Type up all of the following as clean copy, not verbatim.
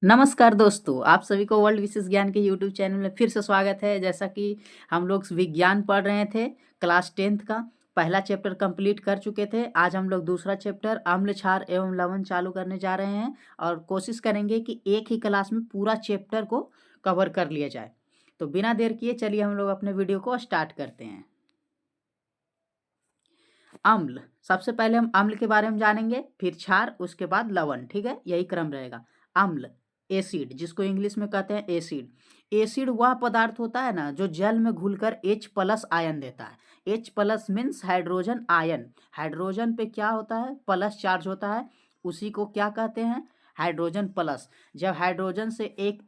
नमस्कार दोस्तों, आप सभी को वर्ल्ड विशेष ज्ञान के यूट्यूब चैनल में फिर से स्वागत है। जैसा कि हम लोग विज्ञान पढ़ रहे थे, क्लास 10th का पहला चैप्टर कंप्लीट कर चुके थे। आज हम लोग दूसरा चैप्टर अम्ल, क्षार एवं लवण चालू करने जा रहे हैं और कोशिश करेंगे कि एक ही क्लास में पूरा चैप्टर को कवर कर लिया जाए। तो बिना देर किए चलिए हम लोग अपने वीडियो को स्टार्ट करते हैं। अम्ल, सबसे पहले हम अम्ल के बारे में जानेंगे, फिर क्षार, उसके बाद लवण। ठीक है, यही क्रम रहेगा। अम्ल, एसिड, जिसको इंग्लिश में कहते हैं एसिड। एसिड वह पदार्थ होता है ना जो जल में घुलकर H+ आयन देता है। H+ means hydrogen ion. Hydrogen पे क्या होता है? प्लस चार्ज होता है, उसी को क्या कहते हैं? Hydrogen plus. जब हाइड्रोजन से एक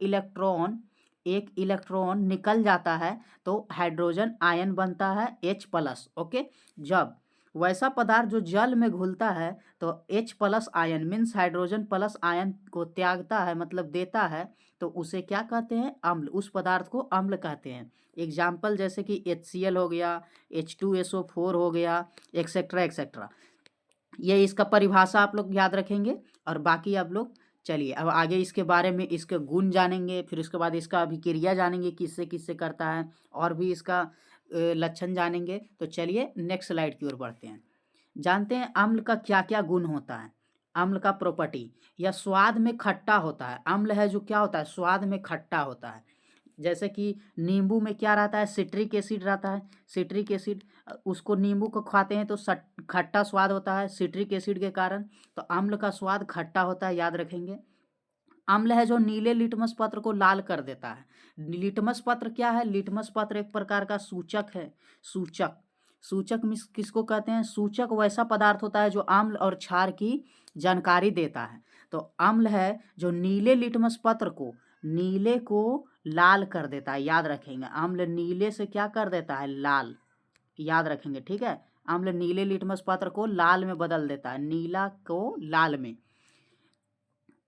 इलेक्ट्रॉन निकल जाता है तो हाइड्रोजन आयन बनता है H+। ओके, जब वैसा पदार्थ जो जल में घुलता है तो H+ ion means hydrogen plus ion को त्यागता है, मतलब देता है, तो उसे क्या कहते हैं? अम्ल। उस पदार्थ को अम्ल कहते हैं। एग्जाम्पल जैसे कि HCl हो गया, H2SO4 हो गया, एक्सेट्रा एक्सेट्रा। ये इसका परिभाषा आप लोग याद रखेंगे और बाकी आप लोग चलिए अब आगे इसके बारे में, इसके गुण जानेंगे, फिर उसके बाद इसका अभिक्रिया जानेंगे किससे किससे करता है, और भी इसका लक्षण जानेंगे। तो चलिए नेक्स्ट स्लाइड की ओर बढ़ते हैं। जानते हैं अम्ल का क्या क्या गुण होता है। अम्ल का प्रॉपर्टी, यह स्वाद में खट्टा होता है। अम्ल है जो क्या होता है? स्वाद में खट्टा होता है। जैसे कि नींबू में क्या रहता है? सिट्रिक एसिड रहता है। सिट्रिक एसिड, उसको नींबू को खाते हैं तो खट्टा स्वाद होता है सिट्रिक एसिड के कारण। तो अम्ल का स्वाद खट्टा होता है, याद रखेंगे। अम्ल है जो नीले लिटमस पत्र को लाल कर देता है। लिटमस पत्र क्या है? लिटमस पत्र एक प्रकार का सूचक है। सूचक, सूचक मीन्स किसको कहते हैं? सूचक वैसा पदार्थ होता है जो अम्ल और क्षार की जानकारी देता है। तो अम्ल है जो नीले लिटमस पत्र को, नीले को लाल कर देता है, याद रखेंगे। अम्ल नीले से क्या कर देता है? लाल, याद रखेंगे। ठीक है, अम्ल नीले लिटमस पत्र को लाल में बदल देता है, नीला को लाल में।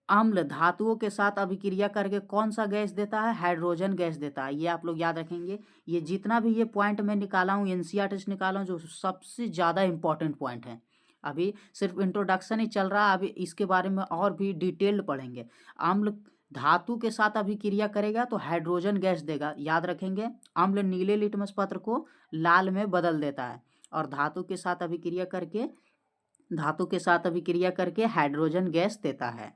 अम्ल धातुओं के साथ अभिक्रिया करके कौन सा गैस देता है? हाइड्रोजन गैस देता है। ये आप लोग याद रखेंगे। ये जितना भी ये पॉइंट मैं निकाला हूँ, एनसीईआरटी से निकाला हूँ, जो सबसे ज़्यादा इंपॉर्टेंट पॉइंट है। अभी सिर्फ इंट्रोडक्शन ही चल रहा है, अभी इसके बारे में और भी डिटेल्ड पढ़ेंगे। अम्ल धातु के साथ अभिक्रिया करेगा तो हाइड्रोजन गैस देगा, याद रखेंगे। अम्ल नीले लिटमस पत्र को लाल में बदल देता है और धातु के साथ अभिक्रिया करके हाइड्रोजन गैस देता है।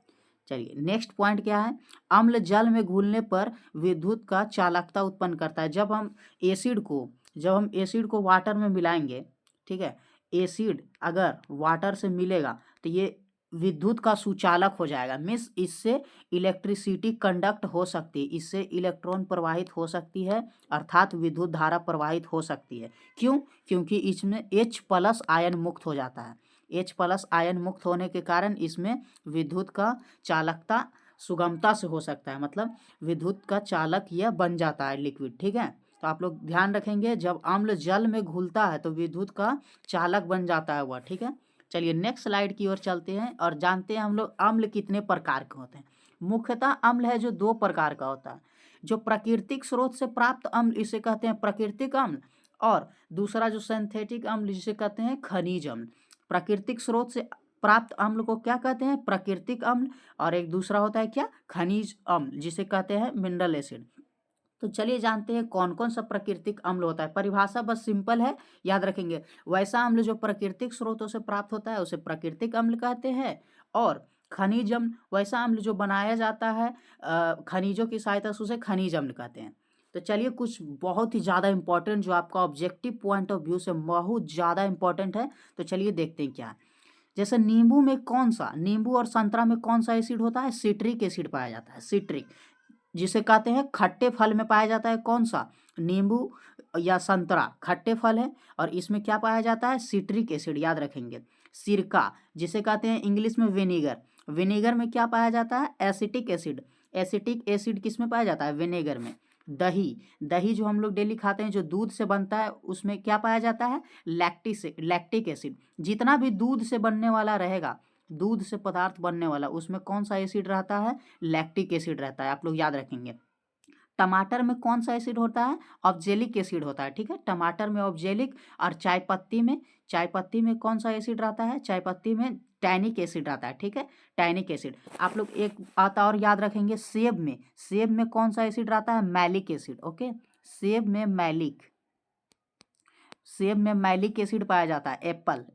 चलिए नेक्स्ट पॉइंट क्या है? अम्ल जल में घुलने पर विद्युत का चालकता उत्पन्न करता है। जब हम एसिड को वाटर में मिलाएंगे, ठीक है, एसिड अगर वाटर से मिलेगा तो ये विद्युत का सुचालक हो जाएगा। मीन्स इससे इलेक्ट्रिसिटी कंडक्ट हो सकती है, इससे इलेक्ट्रॉन प्रवाहित हो सकती है, अर्थात विद्युत धारा प्रवाहित हो सकती है। क्यों? क्योंकि इसमें H+ आयन मुक्त हो जाता है। H+ आयन मुक्त होने के कारण इसमें विद्युत का चालकता सुगमता से हो सकता है, मतलब विद्युत का चालक यह बन जाता है लिक्विड। ठीक है, तो आप लोग ध्यान रखेंगे, जब अम्ल जल में घुलता है तो विद्युत का चालक बन जाता है वह। ठीक है, चलिए नेक्स्ट स्लाइड की ओर चलते हैं और जानते हैं हम लोग अम्ल कितने प्रकार के होते हैं। मुख्यतः अम्ल है जो 2 प्रकार का होता है। जो प्राकृतिक स्रोत से प्राप्त अम्ल, इसे कहते हैं प्राकृतिक अम्ल, और दूसरा जो सिंथेटिक अम्ल, जिसे कहते हैं खनिज अम्ल। प्राकृतिक स्रोत से प्राप्त अम्ल को क्या कहते हैं? प्राकृतिक अम्ल। और एक दूसरा होता है क्या? खनिज अम्ल, जिसे कहते हैं मिनरल एसिड। तो चलिए जानते हैं कौन कौन सा प्राकृतिक अम्ल होता है। परिभाषा बस सिंपल है, याद रखेंगे। वैसा अम्ल जो प्राकृतिक स्रोतों से प्राप्त होता है उसे प्राकृतिक अम्ल कहते हैं, और खनिज अम्ल वैसा अम्ल जो बनाया जाता है खनिजों की सहायता से, उसे खनिज अम्ल कहते हैं। तो चलिए कुछ बहुत ही ज़्यादा इंपॉर्टेंट, जो आपका ऑब्जेक्टिव पॉइंट ऑफ व्यू से बहुत ज़्यादा इंपॉर्टेंट है, तो चलिए देखते हैं क्या है। जैसे नींबू और संतरा में कौन सा एसिड होता है? सिट्रिक एसिड पाया जाता है। सिट्रिक, जिसे कहते हैं खट्टे फल में पाया जाता है। कौन सा? नींबू या संतरा खट्टे फल है और इसमें क्या पाया जाता है? सिट्रिक एसिड, याद रखेंगे। सिरका, जिसे कहते हैं इंग्लिश में विनेगर, विनेगर में क्या पाया जाता है? Acetic acid. एसिटिक एसिड किस में पाया जाता है? विनेगर में। दही, दही जो हम लोग डेली खाते हैं, जो दूध से बनता है, उसमें क्या पाया जाता है? Lactic acid. जितना भी दूध से बनने वाला रहेगा, दूध से पदार्थ बनने वाला, उसमें कौन सा एसिड रहता है? लैक्टिक एसिड रहता है, आप लोग याद रखेंगे। टमाटर में कौन सा एसिड होता है? ऑक्जेलिक एसिड होता है। ठीक है, टमाटर में ऑक्जेलिक। और चाय पत्ती में कौन सा एसिड रहता है? चाय पत्ती में टैनिक एसिड आता है, ठीक है, टैनिक एसिड। आप लोग एक आता और याद रखेंगे, सेब में कौन सा एसिड आता है, मैलिक एसिड, ओके, सेब में मैलिक एसिड पाया जाता है।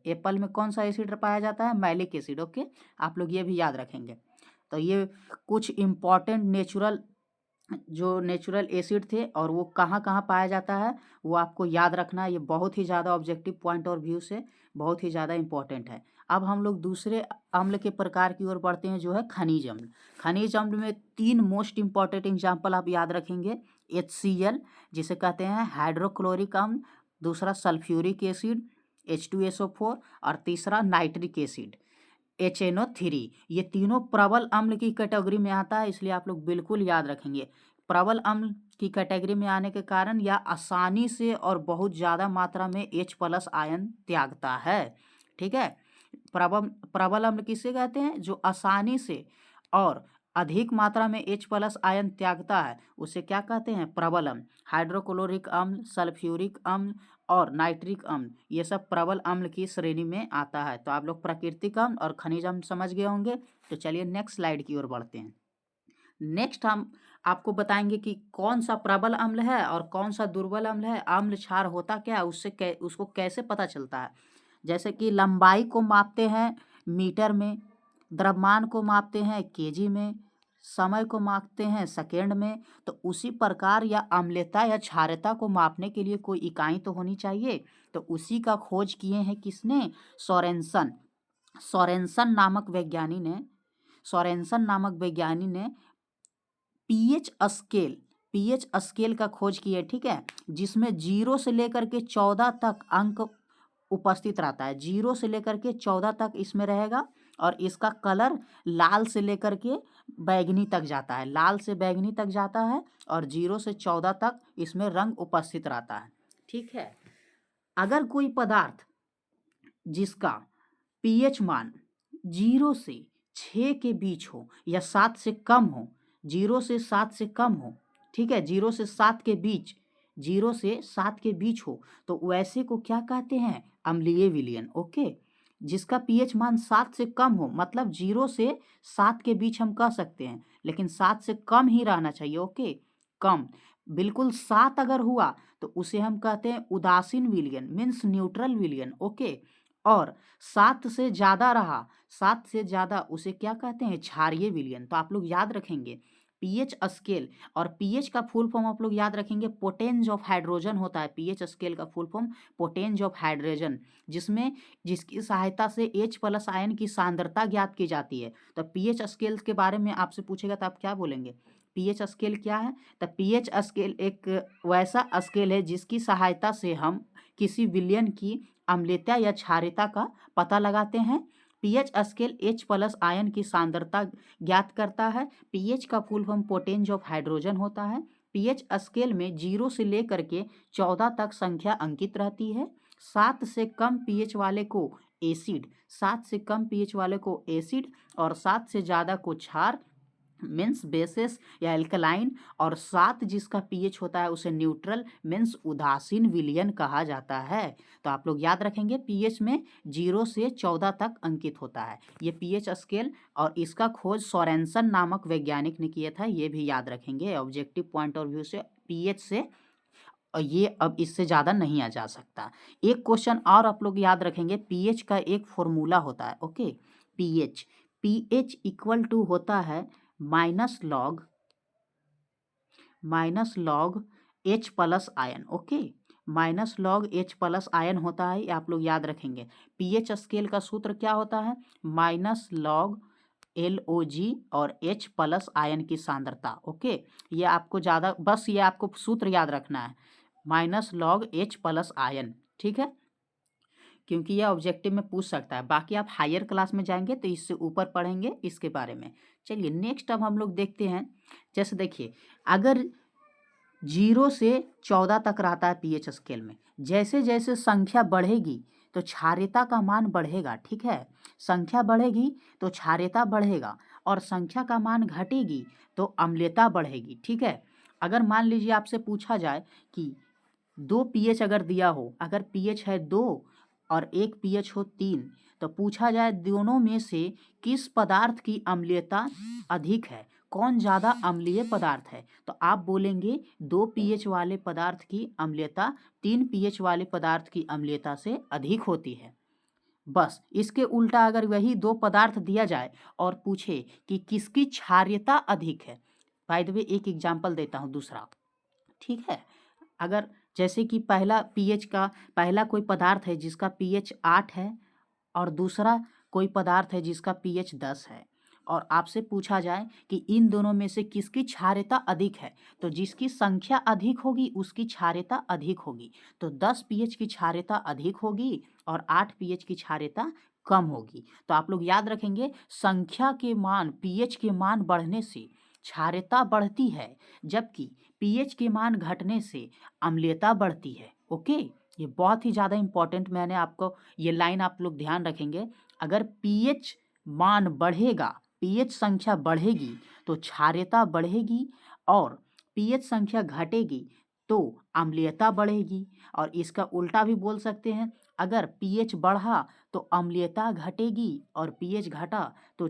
एप्पल में कौन सा एसिड पाया जाता है, मैलिक एसिड, ओके, आप लोग ये भी याद रखेंगे। तो ये कुछ इम्पॉर्टेंट नेचुरल एसिड थे और वो कहाँ कहाँ पाया जाता है वो आपको याद रखना है। ये बहुत ही ज़्यादा ऑब्जेक्टिव पॉइंट ऑफ व्यू से बहुत ही ज़्यादा इंपॉर्टेंट है। अब हम लोग दूसरे अम्ल के प्रकार की ओर बढ़ते हैं, जो है खनिज अम्ल। खनिज अम्ल में 3 मोस्ट इंपॉर्टेंट एग्जाम्पल आप याद रखेंगे। HCl जिसे कहते हैं हाइड्रोक्लोरिक अम्ल, दूसरा सल्फ्यूरिक एसिड H2SO4 और तीसरा नाइट्रिक एसिड HNO3। ये तीनों प्रबल अम्ल की कैटेगरी में आता है, इसलिए आप लोग बिल्कुल याद रखेंगे। प्रबल अम्ल की कैटेगरी में आने के कारण यह आसानी से और बहुत ज़्यादा मात्रा में H+ आयन त्यागता है, ठीक है। प्रबल अम्ल किसे कहते हैं, जो आसानी से और अधिक मात्रा में H+ आयन त्यागता है, उसे क्या कहते हैं, प्रबल अम्ल। हाइड्रोक्लोरिक अम्ल, सल्फ्यूरिक अम्ल और नाइट्रिक अम्ल, ये सब प्रबल अम्ल की श्रेणी में आता है। तो आप लोग प्राकृतिक अम्ल और खनिज अम्ल समझ गए होंगे। तो चलिए नेक्स्ट स्लाइड की ओर बढ़ते हैं। नेक्स्ट हम आपको बताएंगे कि कौन सा प्रबल अम्ल है और कौन सा दुर्बल अम्ल है। अम्ल क्षार होता क्या है, उसको कैसे पता चलता है। जैसे कि लंबाई को मापते हैं मीटर में, द्रव्यमान को मापते हैं केजी में, समय को मापते हैं सेकेंड में। तो उसी प्रकार या अम्लता या क्षारता को मापने के लिए कोई इकाई तो होनी चाहिए। तो उसी का खोज किए हैं किसने, सोरेनसन नामक वैज्ञानिक ने पीएच स्केल का खोज किया, ठीक है, जिसमें 0 से लेकर के 14 तक अंक उपस्थित रहता है। 0 से लेकर के 14 तक इसमें रहेगा और इसका कलर लाल से लेकर के बैगनी तक जाता है, और 0 से 14 तक इसमें रंग उपस्थित रहता है, ठीक है। अगर कोई पदार्थ जिसका पीएच मान 0 से 6 के बीच हो या 7 से कम हो, 0 से 7 से कम हो, ठीक है, 0 से 7 के बीच हो, तो वैसे को क्या कहते हैं, अम्लीय विलयन, ओके। जिसका पीएच मान 7 से कम हो, मतलब 0 से 7 के बीच हम कह सकते हैं, लेकिन 7 से कम ही रहना चाहिए, ओके, कम। बिल्कुल 7 अगर हुआ तो उसे हम कहते हैं उदासीन विलयन, मीन्स न्यूट्रल विलयन, ओके। और 7 से ज़्यादा रहा, 7 से ज़्यादा, उसे क्या कहते हैं, क्षारीय विलयन। तो आप लोग याद रखेंगे पीएच स्केल, और पीएच का फुल फॉर्म आप लोग याद रखेंगे पोटेंज ऑफ हाइड्रोजन होता है। पीएच स्केल का फुल फॉर्म पोटेंज ऑफ हाइड्रोजन, जिसकी सहायता से H+ आयन की सांद्रता ज्ञात की जाती है। तो पीएच स्केल के बारे में आपसे पूछेगा तो आप क्या बोलेंगे, पीएच स्केल क्या है। तो पीएच स्केल एक वैसा स्केल है जिसकी सहायता से हम किसी विलयन की अम्लता या क्षारीयता का पता लगाते हैं। पीएच स्केल H+ आयन की सांद्रता ज्ञात करता है। पीएच का फुल फॉर्म पोटेंज ऑफ हाइड्रोजन होता है। पीएच स्केल में 0 से लेकर के 14 तक संख्या अंकित रहती है। 7 से कम पीएच वाले को एसिड, और 7 से ज़्यादा को क्षार, मीन्स बेसिस या एल्कलाइन, और 7 जिसका पीएच होता है उसे न्यूट्रल, मीन्स उदासीन विलयन कहा जाता है। तो आप लोग याद रखेंगे पीएच में 0 से 14 तक अंकित होता है ये पीएच स्केल, और इसका खोज सोरेनसन नामक वैज्ञानिक ने किया था, ये भी याद रखेंगे। ऑब्जेक्टिव पॉइंट ऑफ व्यू से पीएच से और ये अब इससे ज़्यादा नहीं आ जा सकता। एक क्वेश्चन और आप लोग याद रखेंगे, पीएच का एक फॉर्मूला होता है, ओके। पीएच इक्वल टू होता है minus log H+ ion, okay, minus log H+ ion होता है, ये आप लोग याद रखेंगे। पीएच स्केल का सूत्र क्या होता है, माइनस लॉग LOG और H+ आयन की सांद्रता, ओके। ये आपको ये आपको सूत्र याद रखना है, माइनस लॉग H+ आयन, ठीक है, क्योंकि यह ऑब्जेक्टिव में पूछ सकता है। बाकी आप हायर क्लास में जाएंगे तो इससे ऊपर पढ़ेंगे इसके बारे में। चलिए नेक्स्ट अब हम लोग देखते हैं। जैसे देखिए, अगर 0 से 14 तक रहता है पीएच स्केल में, जैसे जैसे संख्या बढ़ेगी तो क्षारीयता का मान बढ़ेगा, ठीक है। संख्या बढ़ेगी तो क्षारीयता बढ़ेगा, और संख्या का मान घटेगी तो अम्लता बढ़ेगी, ठीक है। अगर मान लीजिए आपसे पूछा जाए कि 2 पीएच अगर दिया हो, अगर पीएच है 2 और एक पीएच हो 3, तो पूछा जाए दोनों में से किस पदार्थ की अम्लीयता अधिक है, कौन ज़्यादा अम्लीय पदार्थ है, तो आप बोलेंगे 2 pH वाले पदार्थ की अम्लीयता 3 pH वाले पदार्थ की अम्लीयता से अधिक होती है। बस इसके उल्टा अगर वही 2 पदार्थ दिया जाए और पूछे कि किसकी क्षारीयता अधिक है, बाय द वे एक एग्जाम्पल देता हूँ दूसरा, ठीक है। अगर जैसे कि पहला कोई पदार्थ है जिसका pH 8 है और दूसरा कोई पदार्थ है जिसका pH 10 है, और आपसे पूछा जाए कि इन दोनों में से किसकी क्षारीयता अधिक है, तो जिसकी संख्या अधिक होगी उसकी क्षारीयता अधिक होगी। तो 10 pH की क्षारीयता अधिक होगी और 8 pH की क्षारीयता कम होगी। तो आप लोग याद रखेंगे, संख्या के मान pH के मान बढ़ने से क्षारीयता बढ़ती है, जबकि pH के मान घटने से अम्लीयता बढ़ती है। ओके, ये बहुत ही ज़्यादा इंपॉर्टेंट, मैंने आपको ये लाइन आप लोग ध्यान रखेंगे। अगर pH मान बढ़ेगा, pH संख्या बढ़ेगी तो क्षारीयता बढ़ेगी, और pH संख्या घटेगी तो अम्लीयता बढ़ेगी। और इसका उल्टा भी बोल सकते हैं, अगर pH बढ़ा तो अम्लीयता घटेगी और pH घटा तो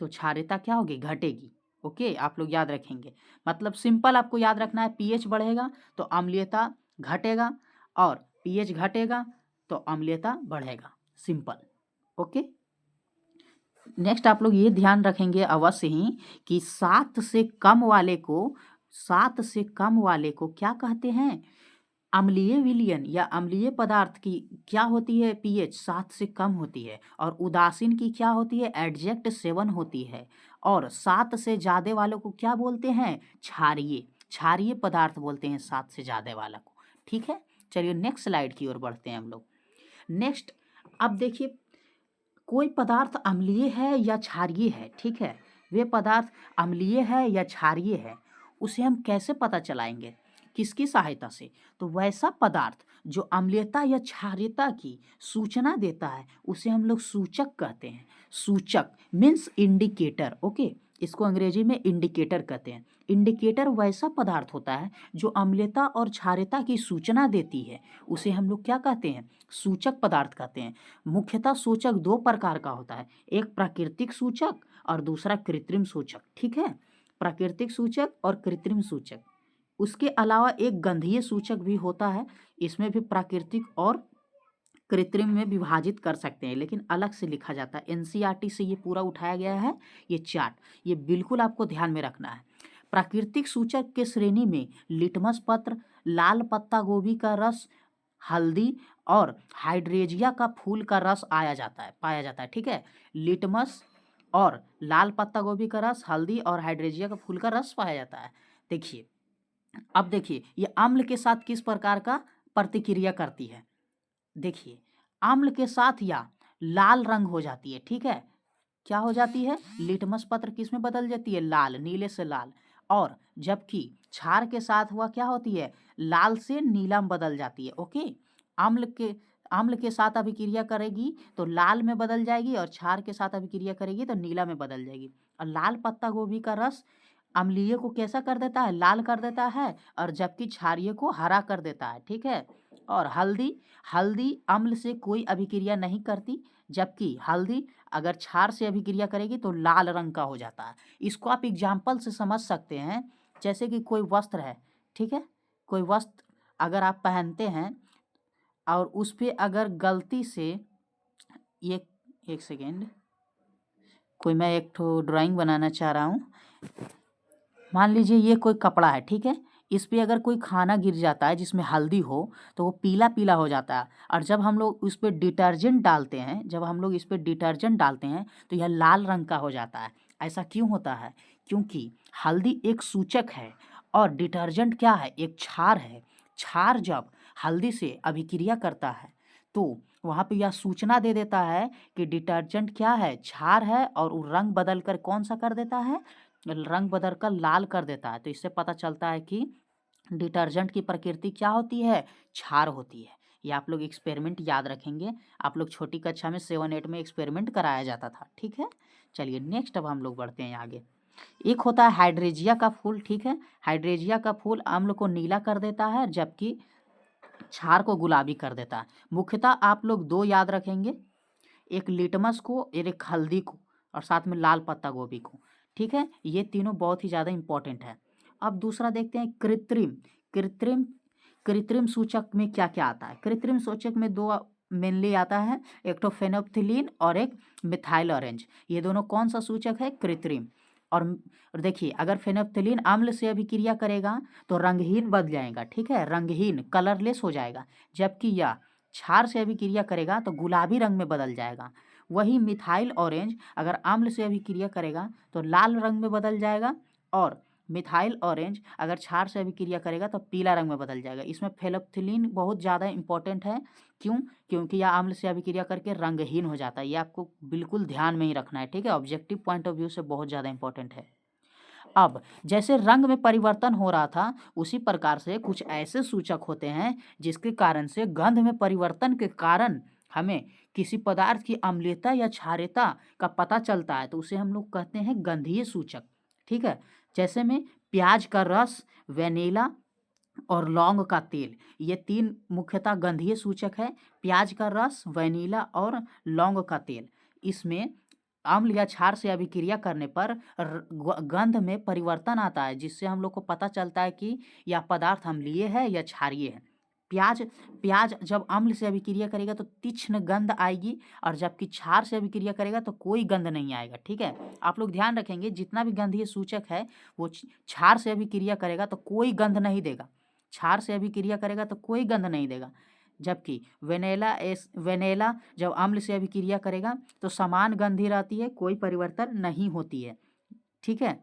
क्षारीयता क्या होगी, घटेगी। ओके, आप लोग याद रखेंगे, मतलब सिंपल आपको याद रखना है, pH बढ़ेगा तो अम्लीयता घटेगा और pH घटेगा तो अम्लीयता बढ़ेगा, सिंपल। ओके, नेक्स्ट आप लोग ये ध्यान रखेंगे अवश्य ही कि 7 से कम वाले को क्या कहते हैं, अम्लीय विलयन या अम्लीय पदार्थ की क्या होती है, pH 7 से कम होती है, और उदासीन की क्या होती है, एडजेक्ट 7 होती है, और 7 से ज़्यादा वालों को क्या बोलते हैं, क्षारीय पदार्थ बोलते हैं 7 से ज़्यादा वाला को। ठीक है, चलिए नेक्स्ट स्लाइड की ओर बढ़ते हैं हम लोग। नेक्स्ट, अब देखिए कोई पदार्थ अम्लीय है या क्षारीय है, ठीक है, वे पदार्थ अम्लीय है या क्षारीय है, उसे हम कैसे पता चलाएंगे, किसकी सहायता से, तो वैसा पदार्थ जो अम्लीयता या क्षारीयता की सूचना देता है उसे हम लोग सूचक कहते हैं। सूचक मीन्स इंडिकेटर। ओके, इसको अंग्रेजी में इंडिकेटर कहते हैं। इंडिकेटर वैसा पदार्थ होता है जो अम्लीयता और क्षारीयता की सूचना देती है, उसे हम लोग क्या कहते हैं, सूचक पदार्थ कहते हैं। मुख्यतः सूचक 2 प्रकार का होता है, एक प्राकृतिक सूचक और दूसरा कृत्रिम सूचक। ठीक है, प्राकृतिक सूचक और कृत्रिम सूचक। उसके अलावा एक गंधीय सूचक भी होता है, इसमें भी प्राकृतिक और कृत्रिम में विभाजित कर सकते हैं, लेकिन अलग से लिखा जाता है। एनसीईआरटी से ये पूरा उठाया गया है, ये चार्ट, ये बिल्कुल आपको ध्यान में रखना है। प्राकृतिक सूचक के श्रेणी में लिटमस पत्र, लाल पत्ता गोभी का रस, हल्दी और हाइड्रेजिया का फूल का रस पाया जाता है। ठीक है, लिटमस और लाल पत्ता गोभी का रस, हल्दी और हाइड्रेजिया का फूल का रस पाया जाता है। देखिए, अब देखिए ये अम्ल के साथ किस प्रकार का प्रतिक्रिया करती है। देखिए, अम्ल के साथ या लाल रंग हो जाती है। ठीक है, क्या हो जाती है, लिटमस पत्र किस में बदल जाती है, लाल, नीले से लाल, और जबकि क्षार के साथ हुआ क्या होती है, लाल से नीला में बदल जाती है। ओके, अम्ल के साथ अभिक्रिया करेगी तो लाल में बदल जाएगी, और क्षार के साथ अभिक्रिया करेगी तो नीला में बदल जाएगी। और लाल पत्ता गोभी का रस अम्लीय को कैसा कर देता है, लाल कर देता है, और जबकि क्षारीय को हरा कर देता है। ठीक है, और हल्दी अम्ल से कोई अभिक्रिया नहीं करती, जबकि हल्दी अगर क्षार से अभिक्रिया करेगी तो लाल रंग का हो जाता है। इसको आप एग्जाम्पल से समझ सकते हैं, जैसे कि कोई वस्त्र है, ठीक है, कोई वस्त्र अगर आप पहनते हैं और उस पर अगर गलती से एक सेकेंड, मैं एक ठो ड्राइंग बनाना चाह रहा हूँ। मान लीजिए ये कोई कपड़ा है, ठीक है, इस पे अगर कोई खाना गिर जाता है जिसमें हल्दी हो तो वो पीला पीला हो जाता है, और जब हम लोग उस पर डिटर्जेंट डालते हैं तो यह लाल रंग का हो जाता है। ऐसा क्यों होता है, क्योंकि हल्दी एक सूचक है और डिटर्जेंट क्या है, एक क्षार है। क्षार जब हल्दी से अभिक्रिया करता है तो वहाँ पे यह सूचना दे देता है कि डिटर्जेंट क्या है, क्षार है, और वो रंग बदल कर कौन सा कर देता है, रंग बदल कर लाल कर देता है। तो इससे पता चलता है कि डिटर्जेंट की प्रकृति क्या होती है, क्षार होती है। ये आप लोग एक्सपेरिमेंट याद रखेंगे, आप लोग छोटी कक्षा में 7-8 में एक्सपेरिमेंट कराया जाता था। ठीक है, चलिए नेक्स्ट अब हम लोग बढ़ते हैं आगे। एक होता है हाइड्रेजिया का फूल। ठीक है, हाइड्रेजिया का फूल अम्ल को नीला कर देता है, जबकि क्षार को गुलाबी कर देता है। मुख्यतः आप लोग दो याद रखेंगे, एक लिटमस को और एक हल्दी को, और साथ में लाल पत्ता गोभी को। ठीक है, ये तीनों बहुत ही ज़्यादा इंपॉर्टेंट है। अब दूसरा देखते हैं कृत्रिम। कृत्रिम कृत्रिम सूचक में क्या क्या आता है? कृत्रिम सूचक में दो मेनली आता है, एक तो फेनोल्फ्थालीन और एक मिथाइल ऑरेंज। ये दोनों कौन सा सूचक है? कृत्रिम। और देखिए, अगर फेनोल्फ्थालीन अम्ल से अभिक्रिया करेगा तो रंगहीन बन जाएगा, ठीक है, रंगहीन कलरलेस हो जाएगा। जबकि यह क्षार से अभिक्रिया करेगा तो गुलाबी रंग में बदल जाएगा। वही मिथाइल ऑरेंज अगर अम्ल से अभिक्रिया करेगा तो लाल रंग में बदल जाएगा, और मिथाइल ऑरेंज अगर क्षार से अभिक्रिया करेगा तो पीला रंग में बदल जाएगा। इसमें फेनोल्फ्थालीन बहुत ज़्यादा इंपॉर्टेंट है। क्यों? क्योंकि यह अम्ल से अभिक्रिया करके रंगहीन हो जाता है। ये आपको बिल्कुल ध्यान में ही रखना है, ठीक है, ऑब्जेक्टिव पॉइंट ऑफ व्यू से बहुत ज़्यादा इंपॉर्टेंट है। अब जैसे रंग में परिवर्तन हो रहा था, उसी प्रकार से कुछ ऐसे सूचक होते हैं जिसके कारण से गंध में परिवर्तन के कारण हमें किसी पदार्थ की अम्लीयता या क्षारीयता का पता चलता है, तो उसे हम लोग कहते हैं गंधीय सूचक। ठीक है, जैसे में प्याज का रस, वेनिला और लौंग का तेल, ये तीन मुख्यतः गंधीय सूचक है। प्याज का रस, वेनिला और लौंग का तेल, इसमें अम्ल या क्षार से अभिक्रिया करने पर गंध में परिवर्तन आता है, जिससे हम लोग को पता चलता है कि यह पदार्थ अम्लीय है या क्षारीय है। प्याज प्याज जब अम्ल से अभिक्रिया करेगा तो तीक्ष्ण गंध आएगी, और जबकि क्षार से अभिक्रिया करेगा तो कोई गंध नहीं आएगा। ठीक है, आप लोग ध्यान रखेंगे, जितना भी गंधीय सूचक है वो क्षार से अभिक्रिया करेगा तो कोई गंध नहीं देगा। क्षार से अभिक्रिया करेगा तो कोई गंध नहीं देगा। जबकि वेनेला जब अम्ल से अभिक्रिया करेगा तो समान गंधी रहती है, कोई परिवर्तन नहीं होती है। ठीक है,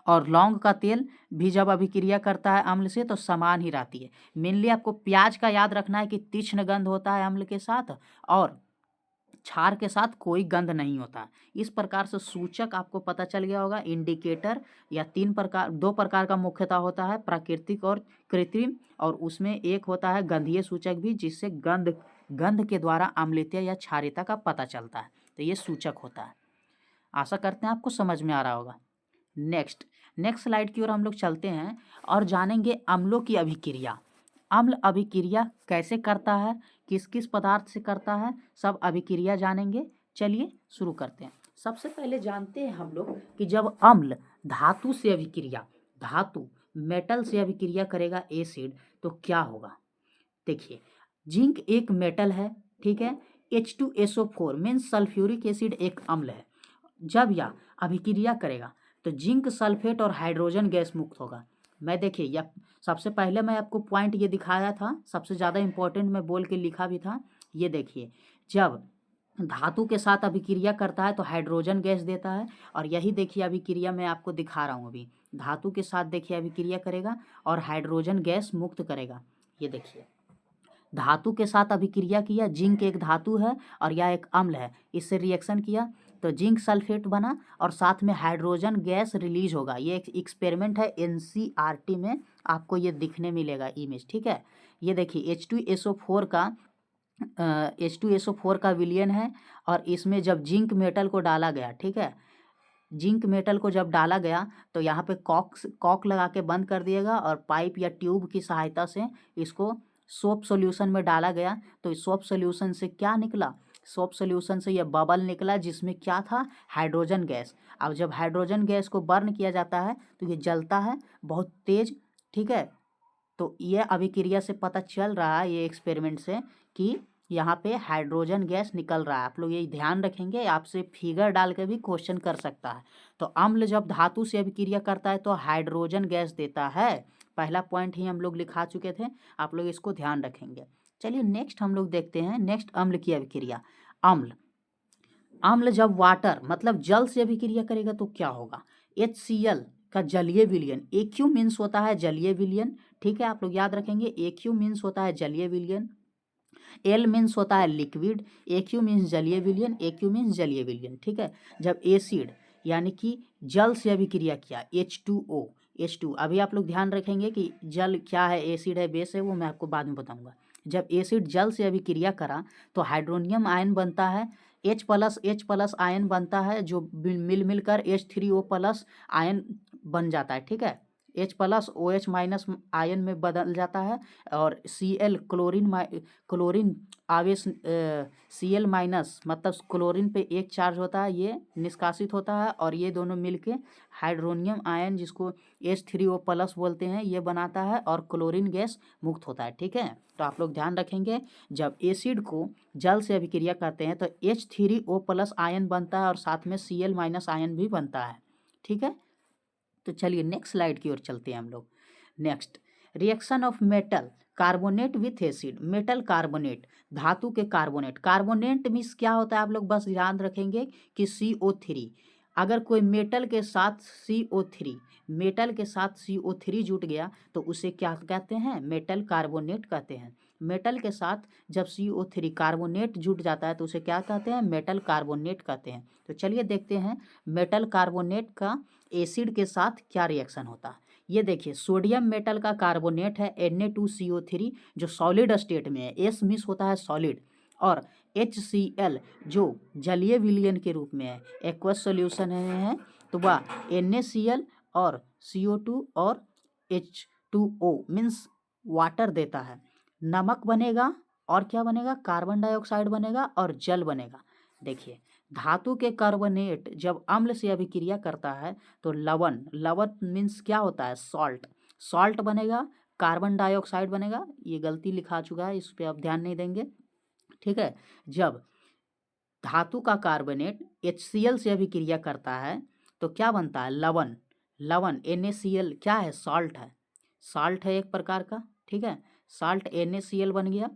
और लौंग का तेल भी जब अभिक्रिया करता है अम्ल से तो समान ही रहती है। मेनली आपको प्याज का याद रखना है कि तीक्ष्ण गंध होता है अम्ल के साथ, और क्षार के साथ कोई गंध नहीं होता। इस प्रकार से सूचक आपको पता चल गया होगा। इंडिकेटर या दो प्रकार का मुख्यतः होता है, प्राकृतिक और कृत्रिम, और उसमें एक होता है गंधीय सूचक भी, जिससे गंध के द्वारा अम्लता या क्षारीयता का पता चलता है। तो ये सूचक होता है। आशा करते हैं आपको समझ में आ रहा होगा। नेक्स्ट स्लाइड की ओर हम लोग चलते हैं और जानेंगे अम्लों की अभिक्रिया। अम्ल अभिक्रिया कैसे करता है, किस किस पदार्थ से करता है, सब अभिक्रिया जानेंगे। चलिए शुरू करते हैं। सबसे पहले जानते हैं हम लोग कि जब अम्ल धातु से अभिक्रिया, धातु मेटल से अभिक्रिया करेगा एसिड, तो क्या होगा। देखिए, जिंक एक मेटल है, ठीक है, H2SO4 मीन्स सल्फ्यूरिक एसिड एक अम्ल है। जब यह अभिक्रिया करेगा तो जिंक सल्फेट और हाइड्रोजन गैस मुक्त होगा। मैं देखिए, या सबसे पहले मैं आपको पॉइंट ये दिखाया था, सबसे ज़्यादा इंपॉर्टेंट मैं बोल के लिखा भी था। ये देखिए, जब धातु के साथ अभिक्रिया करता है तो हाइड्रोजन गैस देता है, और यही देखिए अभिक्रिया मैं आपको दिखा रहा हूँ अभी। धातु के साथ देखिए अभिक्रिया करेगा और हाइड्रोजन गैस मुक्त करेगा। ये देखिए, धातु के साथ अभिक्रिया किया, जिंक एक धातु है और यह एक अम्ल है, इससे रिएक्शन किया तो जिंक सल्फेट बना और साथ में हाइड्रोजन गैस रिलीज होगा। ये एक एक्सपेरिमेंट है, NCERT में आपको ये दिखने मिलेगा इमेज। ठीक है, ये देखिए H2SO4 का विलयन है, और इसमें जब जिंक मेटल को डाला गया, ठीक है, जिंक मेटल को जब डाला गया तो यहाँ पे कॉक लगा के बंद कर दिएगा, और पाइप या ट्यूब की सहायता से इसको सोप सॉल्यूशन में डाला गया। तो इस सोप सॉल्यूशन से क्या निकला, सोप सॉल्यूशन से यह बबल निकला, जिसमें क्या था, हाइड्रोजन गैस। अब जब हाइड्रोजन गैस को बर्न किया जाता है तो ये जलता है बहुत तेज। ठीक है, तो ये अभिक्रिया से पता चल रहा है, ये एक्सपेरिमेंट से, कि यहाँ पे हाइड्रोजन गैस निकल रहा है। आप लोग यही ध्यान रखेंगे, आपसे फिगर डाल के भी क्वेश्चन कर सकता है। तो अम्ल जब धातु से अभिक्रिया करता है तो हाइड्रोजन गैस देता है। पहला पॉइंट ही हम लोग लिखा चुके थे, आप लोग इसको ध्यान रखेंगे। चलिए नेक्स्ट हम लोग देखते हैं, नेक्स्ट अम्ल की अभिक्रिया। अम्ल जब वाटर मतलब जल से अभिक्रिया करेगा तो क्या होगा। HCl का जलीय विलयन, AQ मीन्स होता है जलीय विलयन। ठीक है, आप लोग याद रखेंगे, AQ मीन्स होता है जलीय विलयन, L मीन्स होता है लिक्विड, AQ मीन्स जलीय विलयन, AQ मीन्स जलीय विलयन। ठीक है, जब एसिड यानी कि जल से अभिक्रिया किया, H2O, H2, अभी आप लोग ध्यान रखेंगे कि जल क्या है, एसिड है, बेस है, वो मैं आपको बाद में बताऊंगा। जब एसिड जल से अभिक्रिया करा तो हाइड्रोनियम आयन बनता है, H+ आयन बनता है, जो मिलकर H3O+ आयन बन जाता है। ठीक है, H+ OH- आयन में बदल जाता है और Cl क्लोरीन आवेश Cl- मतलब क्लोरीन पे एक चार्ज होता है, ये निष्कासित होता है और ये दोनों मिलके हाइड्रोनियम आयन जिसको H3O+ बोलते हैं ये बनाता है और क्लोरीन गैस मुक्त होता है। ठीक है, तो आप लोग ध्यान रखेंगे जब एसिड को जल से अभिक्रिया करते हैं तो H3O+ आयन बनता है और साथ में Cl- आयन भी बनता है। ठीक है, तो चलिए नेक्स्ट स्लाइड की ओर चलते हैं हम लोग। Next, reaction of metal carbonate with acid. Metal carbonate, धातु के कार्बोनेट। कार्बोनेट मीन्स क्या होता है, आप लोग बस ध्यान रखेंगे कि CO3, अगर कोई मेटल के साथ CO3 जुट गया तो उसे क्या कहते हैं, मेटल कार्बोनेट कहते हैं। मेटल के साथ जब CO3 कार्बोनेट जुट जाता है तो उसे क्या कहते हैं, मेटल कार्बोनेट कहते हैं। तो चलिए देखते हैं मेटल कार्बोनेट का एसिड के साथ क्या रिएक्शन होता है। ये देखिए सोडियम मेटल का कार्बोनेट है Na2CO3 जो सॉलिड स्टेट में है, S मिस होता है सॉलिड, और HCl जो जलीय विलयन के रूप में है, एक्वस सॉल्यूशन है तो वह NaCl और CO2 और H2O मीन्स वाटर देता है। नमक बनेगा और क्या बनेगा, कार्बन डाइऑक्साइड बनेगा और जल बनेगा। देखिए धातु के कार्बोनेट जब अम्ल से अभिक्रिया करता है तो लवण मीन्स क्या होता है, सॉल्ट बनेगा, कार्बन डाइऑक्साइड बनेगा। ये गलती लिखा चुका है, इस पर आप ध्यान नहीं देंगे। ठीक है, जब धातु का कार्बोनेट HCl से अभिक्रिया करता है तो क्या बनता है, लवण NaCl क्या है, सॉल्ट है एक प्रकार का। ठीक है, सॉल्ट NaCl बन गया,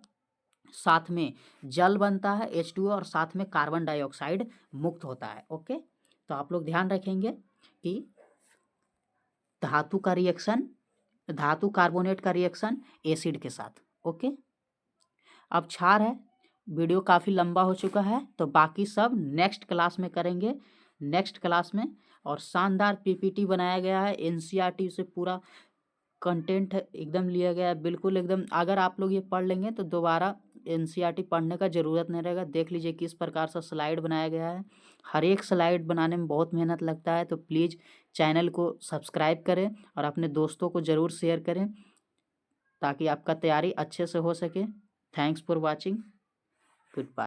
साथ में जल बनता है H2O और साथ में कार्बन डाइऑक्साइड मुक्त होता है। ओके, तो आप लोग ध्यान रखेंगे कि धातु कार्बोनेट का रिएक्शन एसिड के साथ। ओके, अब क्षार है। वीडियो काफ़ी लंबा हो चुका है तो बाकी सब नेक्स्ट क्लास में करेंगे, नेक्स्ट क्लास में। और शानदार PPT बनाया गया है, NCERT से पूरा कंटेंट एकदम लिया गया है, बिल्कुल एकदम। अगर आप लोग ये पढ़ लेंगे तो दोबारा NCERT पढ़ने का ज़रूरत नहीं रहेगा। देख लीजिए किस प्रकार से स्लाइड बनाया गया है, हर एक स्लाइड बनाने में बहुत मेहनत लगता है। तो प्लीज़ चैनल को सब्सक्राइब करें और अपने दोस्तों को ज़रूर शेयर करें ताकि आपका तैयारी अच्छे से हो सके। Thanks for watching, good bye.